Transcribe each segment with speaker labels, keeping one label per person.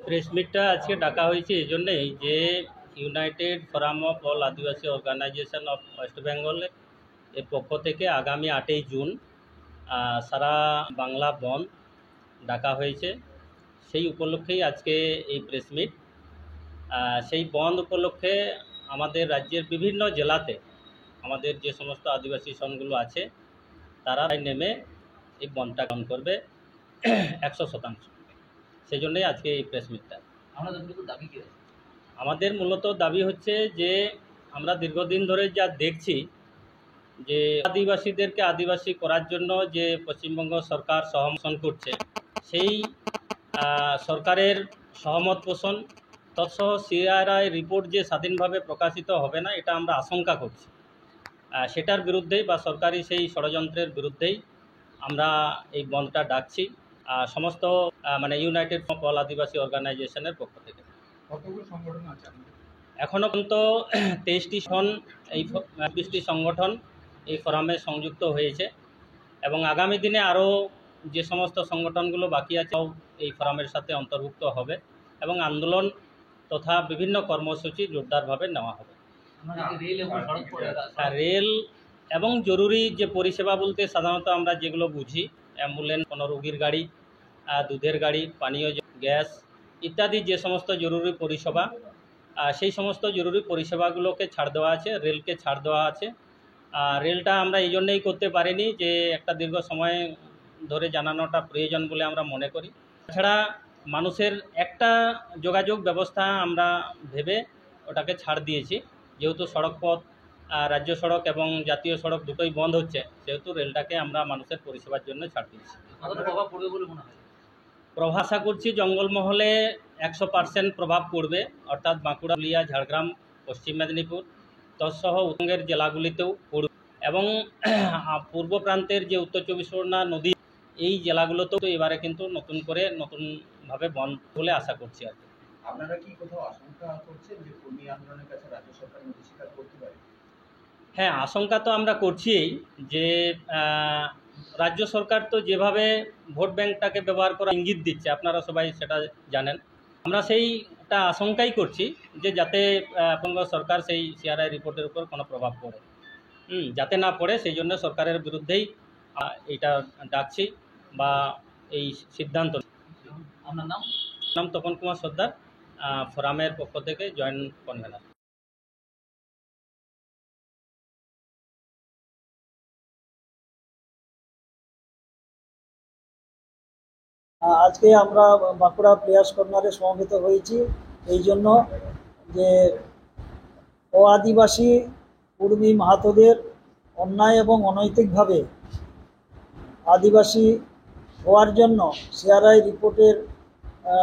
Speaker 1: Press মিটটা আজকে ডাকা হয়েছে এই জন্যেই যে United Forum of All Adivasi Organisation of West Bengal এর পক্ষ থেকে আগামী 8ই জুন সারা বাংলা বন্ধ ডাকা হয়েছে। সেই উপলক্ষেই আজকে এই প্রেস মিট। সেই বন্ধ উপলক্ষে আমাদের রাজ্যের বিভিন্ন জেলাতে আমাদের যে সমস্ত আদিবাসী সনগুলো আছে তারা নেমে এই বন্ধটা গ্রহণ করবে 100%। সেই জন্যই আজকে এই প্রেস মিটটা। আমাদের মূলত দাবি হচ্ছে যে আমরা দীর্ঘদিন ধরে যা দেখছি যে আদিবাসীদেরকে আদিবাসী করার জন্য যে পশ্চিমবঙ্গ সরকার সমর্থন করছে, সেই সরকারের সহমত পোষণ তৎসহ সিআরআই রিপোর্ট যে স্বাধীনভাবে প্রকাশিত হবে না, এটা আমরা আশঙ্কা করছি। সেটার বিরুদ্ধেই বা সরকারি সেই ষড়যন্ত্রের বিরুদ্ধেই আমরা এই বন্ধটা ডাকছি সমস্ত ইউনাইটেড ফর অল আদিবাসী অর্গানাইজেশনের পক্ষ থেকে।
Speaker 2: কতগুলো সংগঠন আছে?
Speaker 1: এখনও পর্যন্ত 23টি এই 20টি সংগঠন এই ফোরামে সংযুক্ত হয়েছে এবং আগামী দিনে আরও যে সমস্ত সংগঠনগুলো বাকি আছে এই ফোরামের সাথে অন্তর্ভুক্ত হবে এবং আন্দোলন তথা বিভিন্ন কর্মসূচি জোরদারভাবে নেওয়া হবে। রেল এবং জরুরি যে পরিষেবা বলতে সাধারণত আমরা যেগুলো বুঝি, অ্যাম্বুলেন্স, কোনো রোগীর গাড়ি, দুধের গাড়ি, পানীয় গ্যাস ইত্যাদি যে সমস্ত জরুরি পরিষেবা, সেই সমস্ত জরুরি পরিষেবাগুলোকে ছাড় দেওয়া আছে, রেলকে ছাড় দেওয়া আছে। রেলটা আমরা এই জন্যেই করতে পারিনি যে একটা দীর্ঘ সময় ধরে জানানোটা প্রয়োজন বলে আমরা মনে করি। তাছাড়া মানুষের একটা যোগাযোগ ব্যবস্থা আমরা ভেবে ওটাকে ছাড় দিয়েছি, যেহেতু সড়ক পথ, রাজ্য সড়ক এবং জাতীয় সড়ক দুটোই বন্ধ হচ্ছে, সেহেতু রেলটাকে আমরা মানুষের পরিষেবার জন্য ছাড় দিয়েছি।
Speaker 3: প্রভাব পড়বে বলে মনে হয়?
Speaker 1: প্রভাব আশা করছি জঙ্গলমহলে 100% প্রভাব পড়বে, অর্থাৎ বাঁকুড়া, পুরুলিয়া, ঝাড়গ্রাম, পশ্চিম মেদিনীপুর তৎসহ উত্তরবঙ্গের জেলাগুলিতেও পড়বে এবং পূর্ব প্রান্তের যে উত্তর 24 পরগনা নদী, এই জেলাগুলোতেও এবারে কিন্তু নতুনভাবে বন্ধ বলে আশা করছি আর কি।
Speaker 2: আপনারা কি কোথাও আশঙ্কা করছেন যে কর্মী আন্দোলনের কাছে রাজ্য সরকার নথি স্বীকার করতে পারে?
Speaker 1: হ্যাঁ, আশঙ্কা তো আমরা করছি যে রাজ্য সরকার তো যেভাবে ভোট ব্যাংকটাকে ব্যবহার করা ইঙ্গিত দিচ্ছে, আপনারা সবাই সেটা জানেন। আমরা সেইটা আশঙ্কাই করছি যে যাতে পশ্চিমবঙ্গ সরকার সেই সিআরআই রিপোর্টের উপর কোনো প্রভাব পড়ে, যাতে না পড়ে, সেই জন্য সরকারের বিরুদ্ধেই এইটা ডাকছি বা এই সিদ্ধান্ত।
Speaker 3: আপনার নাম?
Speaker 1: নাম তপন কুমার সর্দার, ফোরামের পক্ষ থেকে জয়েন্ট কনভেনার।
Speaker 4: আজকে আমরা বাঁকুড়া প্লেয়ার্স কর্নারে সমবেত হয়েছি এই জন্য যে আদিবাসী কুর্মী মাহাতোদের অন্যায় এবং অনৈতিকভাবে আদিবাসী হওয়ার জন্য সিআরআই রিপোর্টের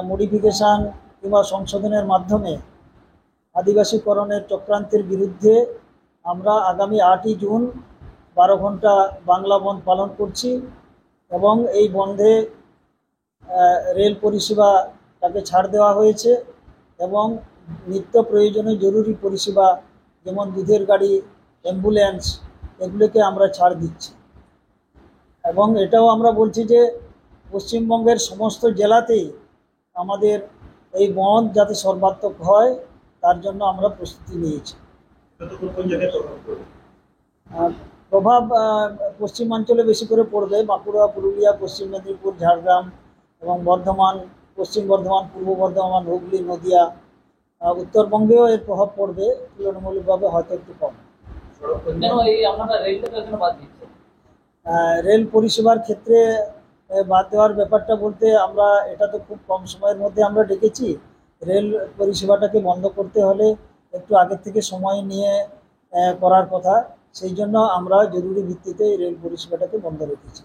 Speaker 4: মডিফিকেশান কিংবা সংশোধনের মাধ্যমে আদিবাসীকরণের চক্রান্তের বিরুদ্ধে আমরা আগামী 8ই জুন 12 ঘন্টা বাংলা বন্ধ পালন করছি এবং এই বন্ধে রেল পরিষেবাটাকে ছাড় দেওয়া হয়েছে এবং নিত্য প্রয়োজনীয় জরুরি পরিষেবা যেমন দুধের গাড়ি, অ্যাম্বুলেন্স, এগুলোকে আমরা ছাড় দিচ্ছি এবং এটাও আমরা বলছি যে পশ্চিমবঙ্গের সমস্ত জেলাতেই আমাদের এই বন্ধ যাতে সর্বাত্মক হয় তার জন্য আমরা প্রস্তুতি নিয়েছি। প্রভাব পশ্চিমাঞ্চলে বেশি করে পড়বে, বাঁকুড়া, পুরুলিয়া, পশ্চিম মেদিনীপুর, ঝাড়গ্রাম এবং বর্ধমান, পশ্চিম বর্ধমান, পূর্ব বর্ধমান, হুগলি, নদিয়া। উত্তরবঙ্গেও এর প্রভাব পড়বে, তুলনামূলকভাবে হয়তো একটু কম। রেল পরিষেবার ক্ষেত্রে বাদ দেওয়ার ব্যাপারটা বলতে আমরা এটা তো খুব কম সময়ের মধ্যে আমরা ডেকেছি। রেল পরিষেবাটাকে বন্ধ করতে হলে একটু আগের থেকে সময় নিয়ে করার কথা, সেই জন্য আমরা জরুরি ভিত্তিতে রেল পরিষেবাটাকে বন্ধ রেখেছি,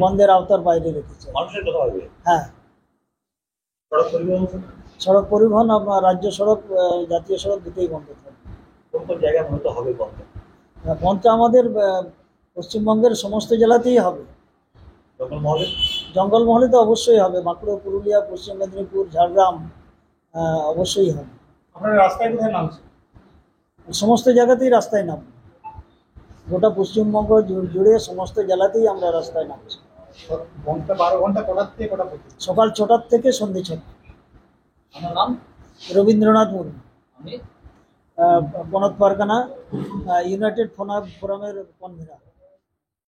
Speaker 4: বন্ধের আওতার বাইরে রেখেছি। হ্যাঁ, সড়ক পরিবহন, রাজ্য সড়ক, জাতীয় সড়ক দুটোই বন্ধ থাকবে। বন্ধটা আমাদের পশ্চিমবঙ্গের সমস্ত জেলাতেই হবে। জঙ্গলমহলে তো অবশ্যই হবে, বাঁকুড়া, পুরুলিয়া, পশ্চিম মেদিনীপুর, ঝাড়গ্রাম অবশ্যই হবে।
Speaker 2: আপনারা রাস্তায় কোথায় নামছেন?
Speaker 4: সমস্ত জায়গাতেই রাস্তায় নামব, গোটা পশ্চিমবঙ্গ জুড়ে সমস্ত জেলাতেই আমরা রাস্তায় নামছি।
Speaker 2: বন্ধটা 12 ঘন্টা কটার থেকে কটা পর্যন্ত?
Speaker 4: সকাল 6টার থেকে সন্ধ্যে 6টা।
Speaker 3: আপনার নাম?
Speaker 4: রবীন্দ্রনাথ মুর্মু,
Speaker 3: আপনি?
Speaker 4: বনদ পারগানা ইউনাইটেড ফোরামের কনভেনার।